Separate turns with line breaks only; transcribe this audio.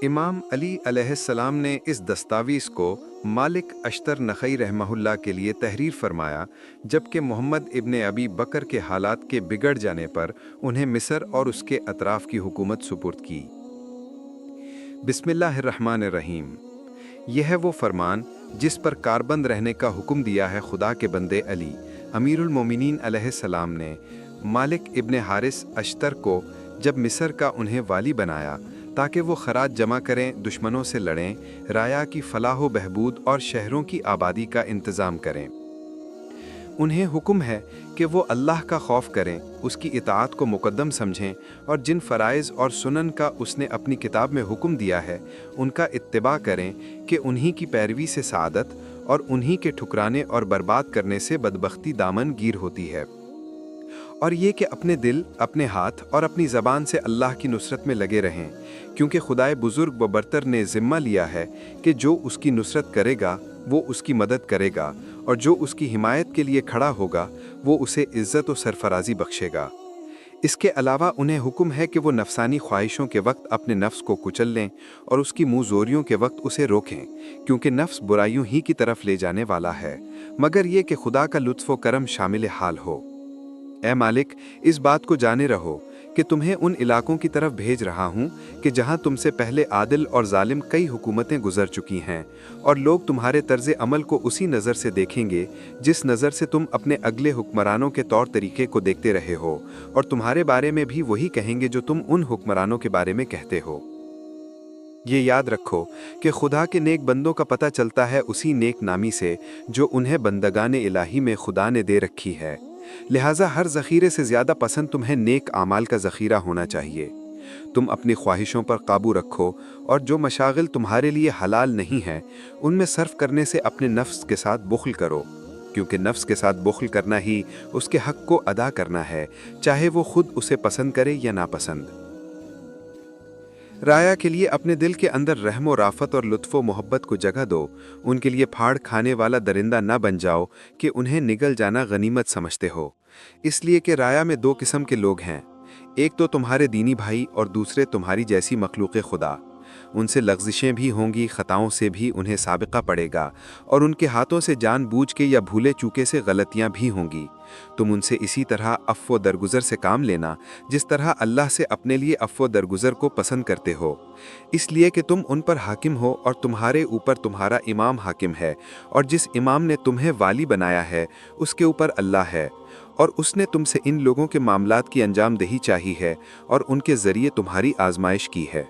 इमाम अली अलैहिस्सलाम ने इस दस्तावेज़ को मालिक अश्तर नखई रहमहुल्लाह के लिए तहरीर फरमाया, जबकि मोहम्मद इब्ने अबी बकर के हालात के बिगड़ जाने पर उन्हें मिस्र और उसके अतराफ़ की हुकूमत सुपुर्द की। बिस्मिल्लाहिर्रहमानिर्रहीम। यह है वो फरमान जिस पर कारबंद रहने का हुक्म दिया है खुदा के बंदे अली अमीरुल मोमिनीन अलैहिस्सलाम ने मालिक इब्ने हारिस अश्तर को जब मिस्र का उन्हें वाली बनाया ताकि वो खराज जमा करें, दुश्मनों से लड़ें, राया की फलाह व बहबूद और शहरों की आबादी का इंतज़ाम करें। उन्हें हुक्म है कि वो अल्लाह का खौफ करें, उसकी इताअत को मुकद्दम समझें और जिन फ़राइज़ और सुनन का उसने अपनी किताब में हुक्म दिया है उनका इत्तिबा करें कि उन्हीं की पैरवी से सआदत और उन्हीं के ठुकराने और बर्बाद करने से बदबख्ती दामन गिर होती है। और ये कि अपने दिल, अपने हाथ और अपनी ज़बान से अल्लाह की नुसरत में लगे रहें, क्योंकि खुदाए बुज़ुर्ग व बरतर ने ज़िम्मा लिया है कि जो उसकी नुसरत करेगा वो उसकी मदद करेगा और जो उसकी हिमायत के लिए खड़ा होगा वो उसे इज़्ज़त और सरफराजी बख्शेगा। इसके अलावा उन्हें हुक्म है कि वो नफसानी ख्वाहिशों के वक्त अपने नफ्स को कुचल लें और उसकी मुँह ज़ोरियों के वक्त उसे रोकें, क्योंकि नफ्स बुराइयों ही की तरफ ले जाने वाला है, मगर ये कि खुदा का लुत्फ़ व करम शामिल हाल हो। ऐ मालिक, इस बात को जाने रहो कि तुम्हें उन इलाकों की तरफ भेज रहा हूँ कि जहाँ तुमसे पहले आदिल और जालिम कई हुकूमतें गुजर चुकी हैं, और लोग तुम्हारे तर्ज अमल को उसी नज़र से देखेंगे जिस नज़र से तुम अपने अगले हुक्मरानों के तौर तरीके को देखते रहे हो, और तुम्हारे बारे में भी वही कहेंगे जो तुम उन हुक्मरानों के बारे में कहते हो। ये याद रखो कि खुदा के नेक बंदों का पता चलता है उसी नेक नामी से जो उन्हें बंदगाने इलाही में खुदा ने दे रखी है। लिहाजा हर ज़ख़ीरे से ज़्यादा पसंद तुम्हें नेक आमाल का ज़ख़ीरा होना चाहिए। तुम अपनी ख्वाहिशों पर काबू रखो और जो मशागिल तुम्हारे लिए हलाल नहीं है उनमें सर्फ करने से अपने नफ्स के साथ बुख्ल करो, क्योंकि नफ्स के साथ बुख्ल करना ही उसके हक़ को अदा करना है, चाहे वो खुद उसे पसंद करे या नापसंद। राया के लिए अपने दिल के अंदर रहम व राफत और लुत्फ़ व मोहब्बत को जगह दो। उनके लिए फाड़ खाने वाला दरिंदा न बन जाओ कि उन्हें निगल जाना गनीमत समझते हो। इसलिए कि राया में दो किस्म के लोग हैं, एक तो तुम्हारे दीनी भाई और दूसरे तुम्हारी जैसी मखलूक़ खुदा। उनसे लग़ज़िशें भी होंगी, ख़ताओं से भी उन्हें साबिक़ा पड़ेगा और उनके हाथों से जानबूझ के या भूले चूके से गलतियाँ भी होंगी। तुम उनसे इसी तरह अफ़्व दरगुज़र से काम लेना जिस तरह अल्लाह से अपने लिए अफ़्व दरगुज़र को पसंद करते हो, इसलिए कि तुम उन पर हाकिम हो और तुम्हारे ऊपर तुम्हारा इमाम हाकिम है, और जिस इमाम ने तुम्हें वाली बनाया है उसके ऊपर अल्लाह है, और उसने तुमसे इन लोगों के मामलात की अंजाम दही चाही है और उनके ज़रिए तुम्हारी आजमाइश की है।